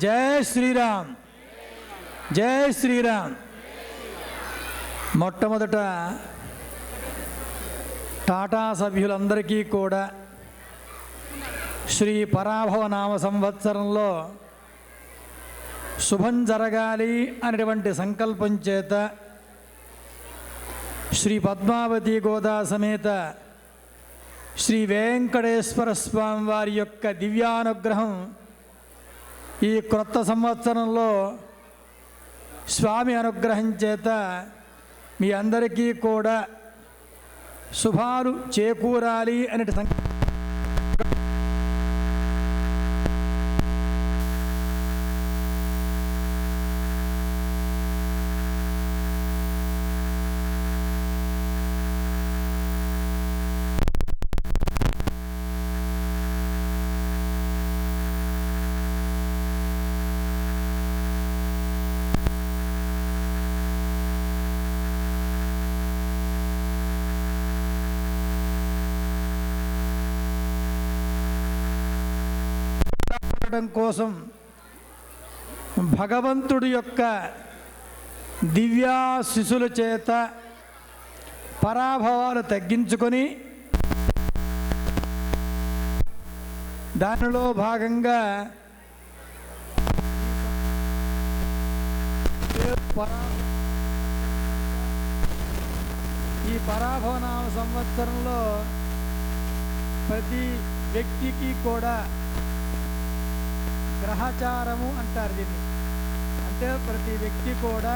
జై శ్రీరామ్, జై శ్రీరామ్. మొట్టమొదట టాటా సభ్యులందరికీ కూడా శ్రీ పరాభవ నామ సంవత్సరంలో శుభం జరగాలి అనేటువంటి సంకల్పం చేత శ్రీ పద్మావతి గోదా సమేత శ్రీ వెంకటేశ్వర స్వామి వారి యొక్క దివ్యానుగ్రహం ఈ క్రొత్త సంవత్సరంలో స్వామి అనుగ్రహం చేత మీ అందరికీ కూడా శుభాలు చేకూరాలి అనే కోసం భగవంతుడి యొక్క దివ్యాశిశుల చేత పరాభవాలు తగ్గించుకొని దానిలో భాగంగా ఈ పరాభవనామ సంవత్సరంలో ప్రతి వ్యక్తికి కూడా గ్రహచారము అంటారు దీన్ని. అంటే ప్రతి వ్యక్తి కూడా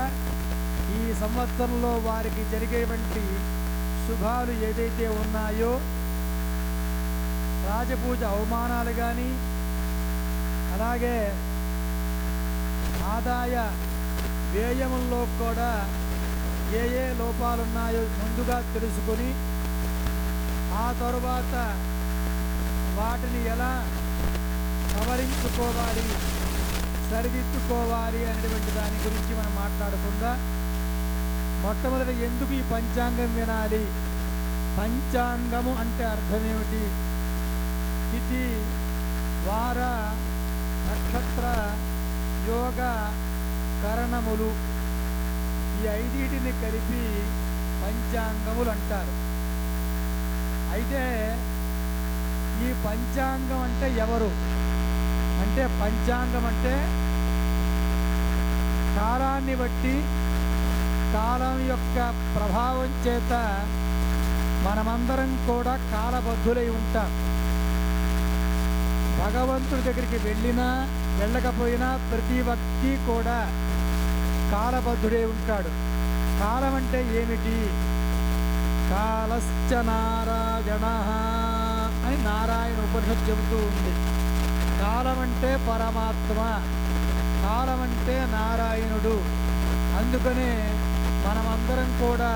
ఈ సంవత్సరంలో వారికి జరిగేటువంటి శుభాలు ఏదైతే ఉన్నాయో, రాజపూజ అవమానాలు కానీ, అలాగే ఆదాయ వ్యయముల్లో కూడా ఏ ఏ లోపాలున్నాయో ముందుగా తెలుసుకొని ఆ తరువాత వాటిని ఎలా సవరించుకోవాలి, సరిదిద్దుకోవాలి అనేటువంటి దాని గురించి మనం మాట్లాడకుండా మొట్టమొదటి ఎందుకు ఈ పంచాంగం వినాలి, పంచాంగము అంటే అర్థమేమిటి, తిథి వార నక్షత్ర యోగ కరణములు ఈ ఐదింటిని కలిపి పంచాంగములు అంటారు. అయితే ఈ పంచాంగం అంటే ఎవరు అంటే, పంచాంగం అంటే కాలాన్ని బట్టి కాలం యొక్క ప్రభావం చేత మనమందరం కూడా కాలబద్ధులై ఉంటాం. భగవంతుడి దగ్గరికి వెళ్ళినా వెళ్ళకపోయినా ప్రతి వ్యక్తి కూడా కాలబద్ధుడై ఉంటాడు. కాలం అంటే ఏమిటి? కాలశ్చ నారాయణః అని నారాయణ ఉపనిషత్తు చెబుతూ ఉంది. కాలం అంటే పరమాత్మ, కాలం అంటే నారాయణుడు. అందుకనే మనమందరం కూడా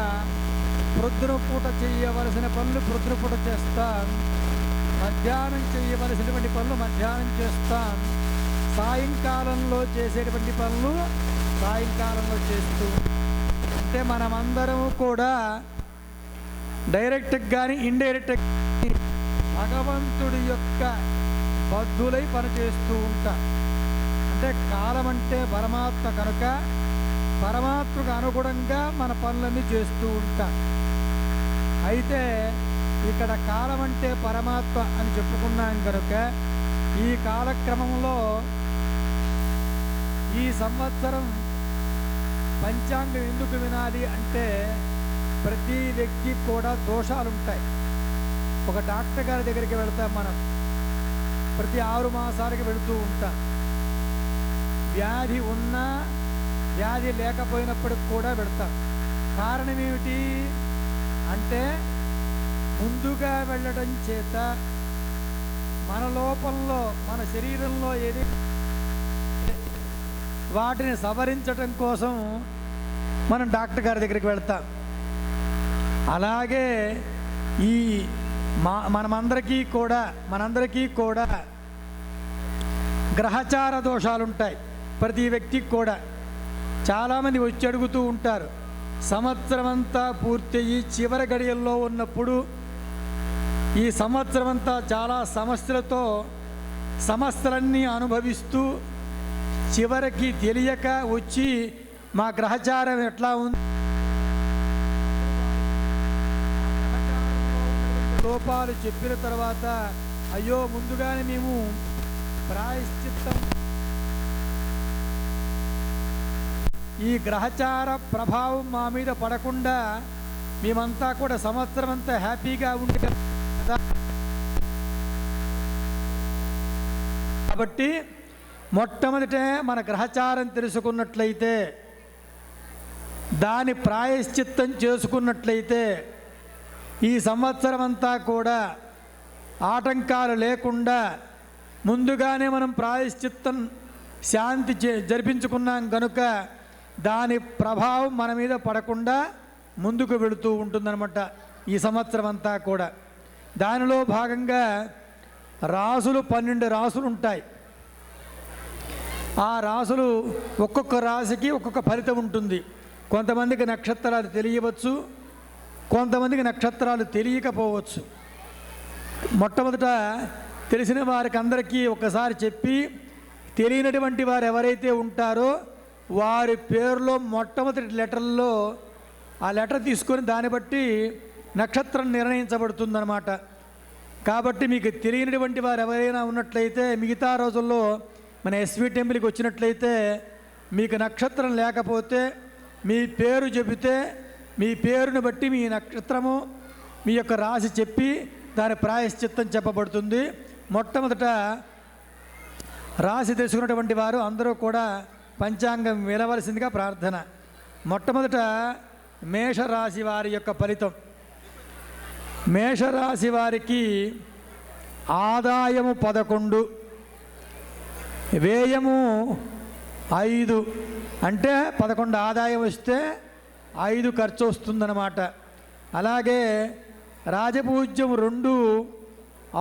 ప్రొద్దున పూట చేయవలసిన పనులు ప్రొద్దున పూట చేస్తాం, మధ్యాహ్నం చేయవలసినటువంటి పనులు మధ్యాహ్నం చేస్తాం, సాయంకాలంలో చేసేటువంటి పనులు సాయంకాలంలో చేస్తూ, అంటే మనమందరము కూడా డైరెక్ట్గా కానీ ఇండైరెక్ట్గా భగవంతుడి యొక్క బద్ధులై పనిచేస్తూ ఉంటా. అంటే కాలం అంటే పరమాత్మ కనుక పరమాత్మకు అనుగుణంగా మన పనులన్నీ చేస్తూ ఉంటా. అయితే ఇక్కడ కాలం అంటే పరమాత్మ అని చెప్పుకున్నాం కనుక ఈ కాలక్రమంలో ఈ సంవత్సరం పంచాంగం ఎందుకు వినాలి అంటే, ప్రతి వ్యక్తి కూడా దోషాలుంటాయి. ఒక డాక్టర్ గారి దగ్గరికి వెళ్తాం మనం, ప్రతి 6 మాసాలకి వెళుతూ ఉంటాం. వ్యాధి ఉన్నా వ్యాధి లేకపోయినప్పటికి కూడా వెళతాం. కారణం ఏమిటి అంటే, ముందుగా వెళ్ళడం చేత మన లోపంలో మన శరీరంలో ఏది వాటిని సవరించటం కోసం మనం డాక్టర్ గారి దగ్గరికి వెళ్తాం. అలాగే ఈ మనందరికీ కూడా గ్రహచార దోషాలు ఉంటాయి. ప్రతి వ్యక్తికి కూడా చాలామంది వచ్చి అడుగుతూ ఉంటారు. సంవత్సరం అంతా పూర్తయి చివరి గడియల్లో ఉన్నప్పుడు ఈ సంవత్సరం అంతా చాలా సమస్యలతో సమస్యలన్నీ అనుభవిస్తూ చివరికి తెలియక వచ్చి మా గ్రహచారం ఎట్లా ఉంది, లోపాలు చెప్పిన తర్వాత అయ్యో ముందుగానే మేము ప్రాయశ్చిత్తం, ఈ గ్రహచార ప్రభావం మా మీద పడకుండా మేమంతా కూడా సంవత్సరం అంతా హ్యాపీగా ఉండే కాబట్టి మొట్టమొదటే మన గ్రహచారం తెలుసుకున్నట్లయితే, దాని ప్రాయశ్చిత్తం చేసుకున్నట్లయితే ఈ సంవత్సరం అంతా కూడా ఆటంకాలు లేకుండా ముందుగానే మనం ప్రాయశ్చిత్తం శాంతి జరిపించుకున్నాం కనుక దాని ప్రభావం మన మీద పడకుండా ముందుకు వెళుతూ ఉంటుందన్నమాట ఈ సంవత్సరం అంతా కూడా. దానిలో భాగంగా రాసులు 12 రాసులు ఉంటాయి. ఆ రాసులు ఒక్కొక్క రాశికి ఒక్కొక్క ఫలితం ఉంటుంది. కొంతమందికి నక్షత్రాలు తెలియవచ్చు, కొంతమందికి నక్షత్రాలు తెలియకపోవచ్చు. మొట్టమొదట తెలిసిన వారికి అందరికీ ఒకసారి చెప్పి, తెలియనటువంటి వారు ఎవరైతే ఉంటారో వారి పేరులో మొట్టమొదటి లెటర్లో ఆ లెటర్ తీసుకొని దాన్ని బట్టి నక్షత్రం నిర్ణయించబడుతుందన్నమాట. కాబట్టి మీకు తెలియనటువంటి వారు ఎవరైనా ఉన్నట్లయితే మిగతా రోజుల్లో మన ఎస్వి టెంపుల్కి వచ్చినట్లయితే మీకు నక్షత్రం లేకపోతే మీ పేరు చెబితే మీ పేరుని బట్టి మీ నక్షత్రము మీ యొక్క రాశి చెప్పి దాని ప్రాయశ్చిత్తం చెప్పబడుతుంది. మొట్టమొదట రాశి తెలుసుకున్నటువంటి వారు అందరూ కూడా పంచాంగం వినవలసిందిగా ప్రార్థన. మొట్టమొదట మేషరాశి వారి యొక్క ఫలితం. మేషరాశి వారికి ఆదాయము 11, వ్యయము 5. అంటే 11 ఆదాయం వస్తే 5 ఖర్చు వస్తుందన్నమాట. అలాగే రాజపూజ్యం 2,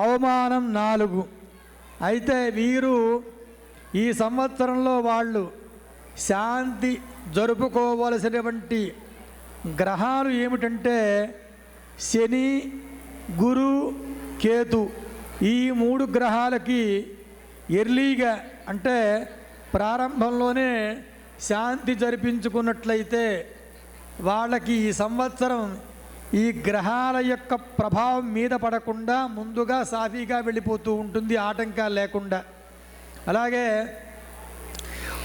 అవమానం 4. అయితే వీరు ఈ సంవత్సరంలో వాళ్ళు శాంతి జరుపుకోవలసినటువంటి గ్రహాలు ఏమిటంటే శని, గురు, కేతు. ఈ 3 గ్రహాలకి ఎర్లీగా అంటే ప్రారంభంలోనే శాంతి జరిపించుకున్నట్లయితే వాళ్ళకి ఈ సంవత్సరం ఈ గ్రహాల యొక్క ప్రభావం మీద పడకుండా ముందుగా సాఫీగా వెళ్ళిపోతూ ఉంటుంది, ఆటంకాలు లేకుండా. అలాగే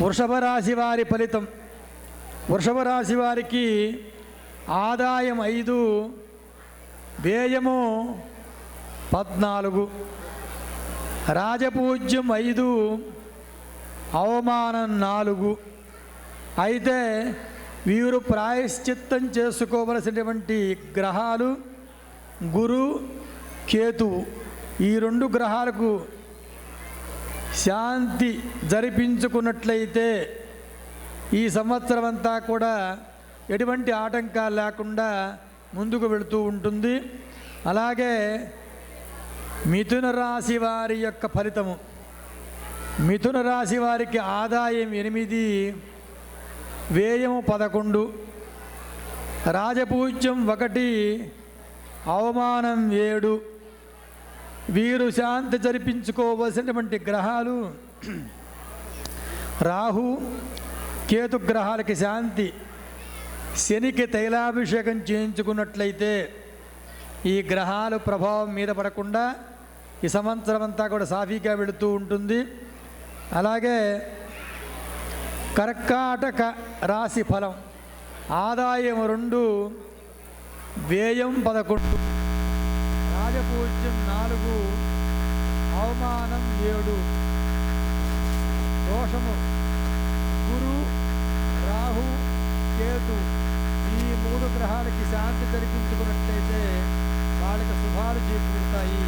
వృషభ రాశి వారి ఫలితం. వృషభ రాశి వారికి ఆదాయం 5, వ్యయము 14, రాజపూజ్యం 5, అవమానం 4. అయితే వీరు ప్రాయశ్చిత్తం చేసుకోవలసినటువంటి గ్రహాలు గురు, కేతువు. ఈ 2 గ్రహాలకు శాంతి జరిపించుకున్నట్లయితే ఈ సంవత్సరం అంతా కూడా ఎటువంటి ఆటంకాలు లేకుండా ముందుకు వెళుతూ ఉంటుంది. అలాగే మిథున రాశి వారి యొక్క ఫలితము. మిథున రాశి వారికి ఆదాయం 8, వ్యయము 11, రాజపూజ్యం 1, అవమానం 7. వీరు శాంతి జరిపించుకోవలసినటువంటి గ్రహాలు రాహు, కేతు గ్రహాలకి శాంతి. శనికి తైలాభిషేకం చేయించుకున్నట్లయితే ఈ గ్రహాలు ప్రభావం మీద పడకుండా ఈ సంవత్సరం అంతా కూడా సాఫీగా వెళుతూ ఉంటుంది. అలాగే కర్కాటక రాశి ఫలం. ఆదాయం 2, వ్యయం 11, రాజపూజ్యం 4, అవమానం 7. దోషము గురు, రాహు, కేతు. ఈ 3 గ్రహాలకి శాంతి జరిపించుకున్నట్లయితే వాళ్ళకి శుభాలు చేకూరుతాయి.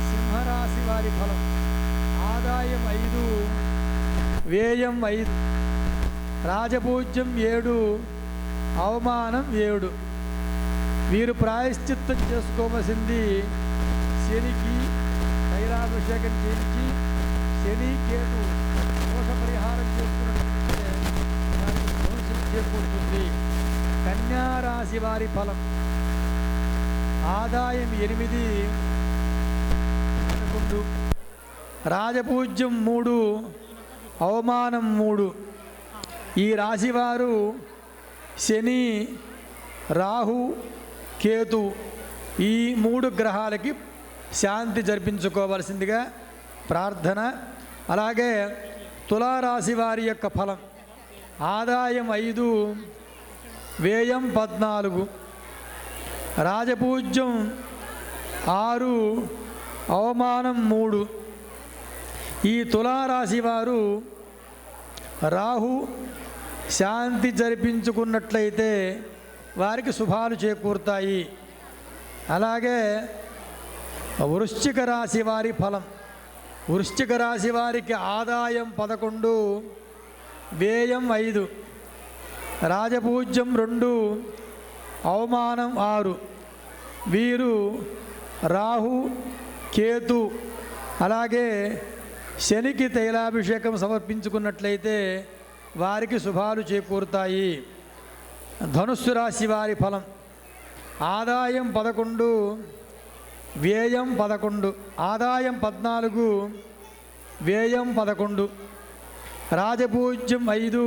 సింహరాశి వారి ఫలం. ఆదాయం 5, వ్యయం 5, రాజపూజ్యం 7, అవమానం 7. వీరు ప్రాయశ్చిత్తం చేసుకోవలసింది శనికి తైలాభిషేకం చేయించి శని, కేతు దోష పరిహారం చేసుకున్నట్లయితే వారికి భవిష్యత్తు చేకూరుతుంది. కన్యారాశి వారి ఫలం. ఆదాయం 8, 11, రాజపూజ్యం 3, అవమానం 3. ఈ రాశివారు శని, రాహు, కేతు ఈ 3 గ్రహాలకి శాంతి జరిపించుకోవలసిందిగా ప్రార్థన. అలాగే తులారాశి వారి యొక్క ఫలం: ఆదాయం 5, వ్యయం 14, రాజపూజ్యం 6, అవమానం 3. ఈ తులారాశి వారు రాహు శాంతి జరిపించుకున్నట్లయితే వారికి శుభాలు చేకూరుతాయి. అలాగే వృశ్చిక రాశి వారి ఫలం: వృశ్చిక రాశి వారికి ఆదాయం 11, వ్యయం 5, రాజపూజ్యం 2, అవమానం 6. వీరు రాహు, కేతు అలాగే శనికి తైలాభిషేకం సమర్పించుకున్నట్లయితే వారికి శుభాలు చేకూరుతాయి. ధనుస్సు రాశి వారి ఫలం: ఆదాయం 11, వ్యయం 11, ఆదాయం 14, వ్యయం 11, రాజపూజ్యం 5,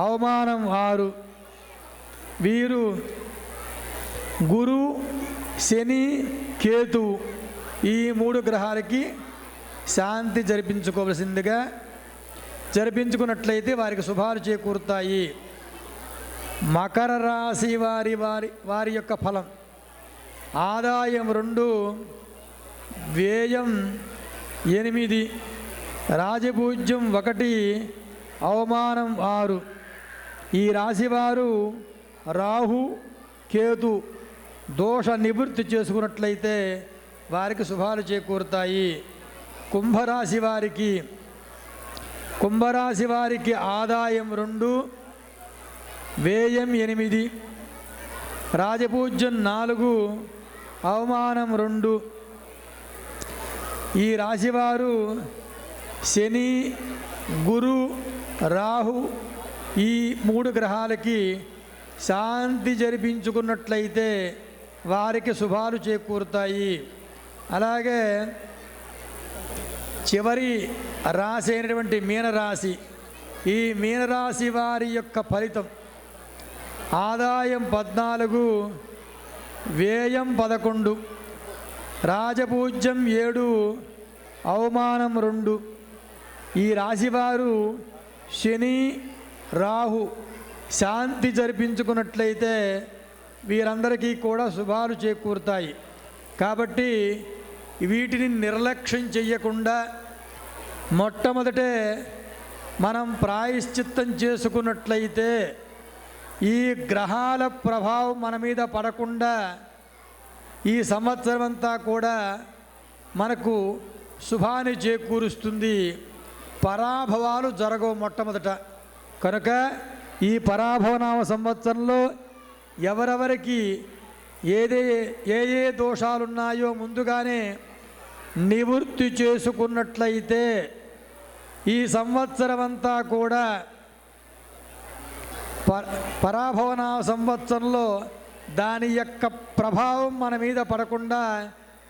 అవమానం 6. వీరు గురు, శని, కేతు ఈ 3 గ్రహాలకి శాంతి జరిపించుకున్నట్లయితే వారికి శుభాలు చేకూరుతాయి. మకర రాశి వారి యొక్క ఫలం: ఆదాయం 2, వ్యయం 8, రాజపూజ్యం 1, అవమానం 6. ఈ రాశివారు రాహు, కేతు దోష నివృత్తి చేసుకున్నట్లయితే వారికి శుభాలు చేకూరుతాయి. కుంభరాశి వారికి ఆదాయం 2, వ్యయం 8, రాజపూజ్యం 4, అవమానం 2. ఈ రాశివారు శని, గురు, రాహు ఈ 3 గ్రహాలకి శాంతి జరిపించుకున్నట్లయితే వారికి శుభాలు చేకూరుతాయి. అలాగే చివరి రాశి అయినటువంటి మీనరాశి, ఈ మీనరాశి వారి యొక్క ఫలితం: ఆదాయం 14, వ్యయం 11, రాజపూజ్యం 7, అవమానం 2. ఈ రాశివారు శని, రాహు శాంతి జరిపించుకున్నట్లయితే వీరందరికీ కూడా శుభాలు చేకూరుతాయి. కాబట్టి వీటిని నిర్లక్ష్యం చెయ్యకుండా మొట్టమొదటే మనం ప్రాయశ్చిత్తం చేసుకున్నట్లయితే ఈ గ్రహాల ప్రభావం మన మీద పడకుండా ఈ సంవత్సరం అంతా కూడా మనకు శుభాన్ని చేకూరుస్తుంది. పరాభవాలు జరగవు మొట్టమొదట. కనుక ఈ పరాభవనామ సంవత్సరంలో ఎవరెవరికి ఏ దోషాలున్నాయో ముందుగానే నివృత్తి చేసుకున్నట్లయితే ఈ సంవత్సరం అంతా కూడా పరాభవన సంవత్సరంలో దాని యొక్క ప్రభావం మన మీద పడకుండా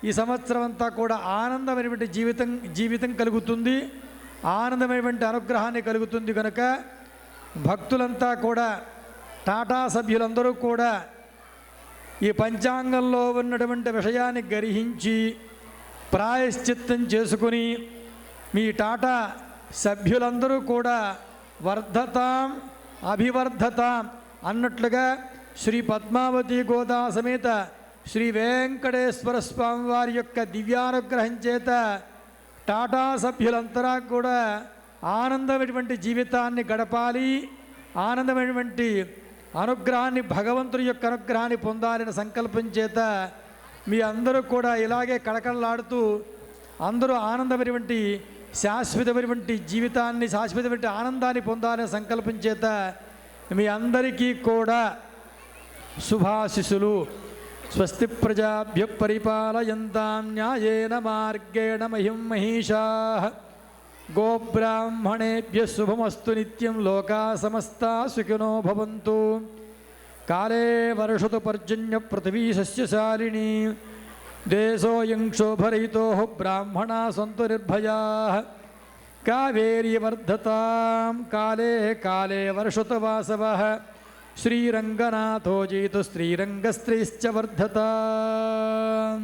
ఈ సంవత్సరం అంతా కూడా ఆనందమైనటువంటి జీవితం కలుగుతుంది, ఆనందమైనటువంటి అనుగ్రహాన్ని కలుగుతుంది. కనుక భక్తులంతా కూడా, టాటా సభ్యులందరూ కూడా ఈ పంచాంగంలో ఉన్నటువంటి విషయాన్ని గ్రహించి ప్రాయశ్చిత్తం చేసుకుని మీ టాటా సభ్యులందరూ కూడా వర్ధతాం అభివర్ధతాం అన్నట్లుగా శ్రీ పద్మావతి గోదా సమేత శ్రీ వెంకటేశ్వర స్వామి వారి యొక్క దివ్యానుగ్రహం చేత టాటా సభ్యులంతా కూడా ఆనందమైనటువంటి జీవితాన్ని గడపాలి, ఆనందమైనటువంటి అనుగ్రహాన్ని, భగవంతుని యొక్క అనుగ్రహాన్ని పొందాలని సంకల్పం చేత మీ అందరూ కూడా ఇలాగే కళకళలాడుతూ అందరూ ఆనందమైనటువంటి శాశ్వతమైనటువంటి జీవితాన్ని, శాశ్వతమైన ఆనందాన్ని పొందాలనే సంకల్పం చేత మీ అందరికీ కూడా శుభాశిస్సులు. స్వస్తి ప్రజాభ్య పరిపాలయంతాం న్యాయేన మార్గేణ మహిం మహిషాః. గోబ్రాహ్మణేభ్య శుభమస్తు నిత్యం. లోకా సమస్తా సుఖినో భవంతు. కాలే వర్షతు పర్జన్య పృథివీ సస్యశాలినీ. దేశోऽयं క్షోభరహితో బ్రాహ్మణా సంతు నిర్భయాః. కావేర్యవర్ధతాం కాలే కాలే వర్షుతవాసవః శ్రీరంగనాథో జీతు శ్రీరంగస్త్రీశ్చ వర్ధతాం.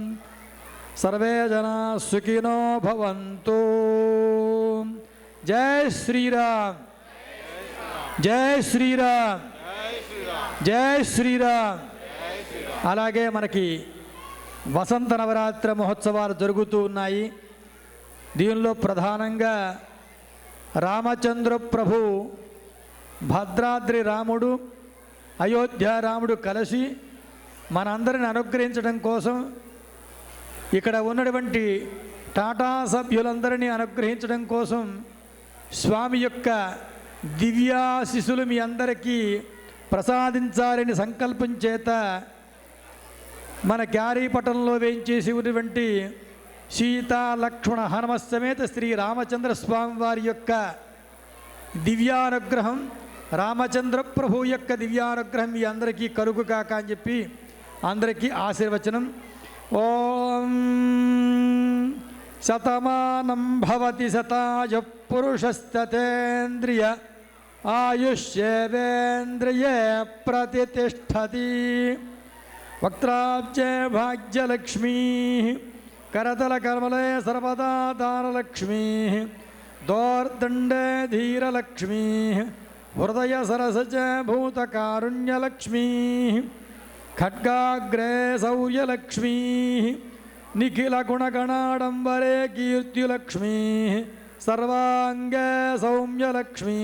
సర్వే జనా సుఖినో భవంతు. జై శ్రీరామ్, జై శ్రీరామ్, జై శ్రీరామ్. అలాగే మనకి వసంత నవరాత్రి మహోత్సవాలు జరుగుతూ ఉన్నాయి. దీనిలో ప్రధానంగా రామచంద్ర ప్రభు, భద్రాద్రి రాముడు, అయోధ్య రాముడు కలిసి మనందరిని అనుగ్రహించడం కోసం, ఇక్కడ ఉన్నటువంటి టాటా సభ్యులందరినీ అనుగ్రహించడం కోసం స్వామి యొక్క దివ్యాశిసులు మీ అందరికీ ప్రసాదించాలని సంకల్పం చేత మన క్యారీపటంలో వేయించేసి ఉన్నటువంటి సీతా లక్ష్మణ హనుమ సమేత శ్రీ రామచంద్ర స్వామి వారి యొక్క దివ్యానుగ్రహం, రామచంద్ర ప్రభు యొక్క దివ్యానుగ్రహం మీ అందరికీ కలుగు కాక అని చెప్పి అందరికీ ఆశీర్వచనం. ఓం శతమానం భవతి శతాయ పురుషస్తేంద్రియ ఆయుష్యేవేంద్రియే ప్రతిష్టతి. వక్త్రాబ్జే భాగ్యలక్ష్మీ కరతల కర్మలే సర్వదా దానలక్ష్మీ దోర్దండే ధీరలక్ష్మీ హృదయ సరసజ భూతకారుణ్యలక్ష్మీ ఖడ్గాగ్రే శౌర్యలక్ష్మీ నిఖిల గుణగణాడంబరే కీర్త్యులక్ష్మీ సర్వాంగే సౌమ్యలక్ష్మీ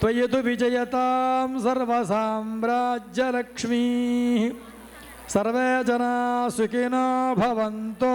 త్వయి తు విజయతాం సర్వసామ్రాజ్యలక్ష్మీ. సర్వే జనా సుఖినో భవంతు.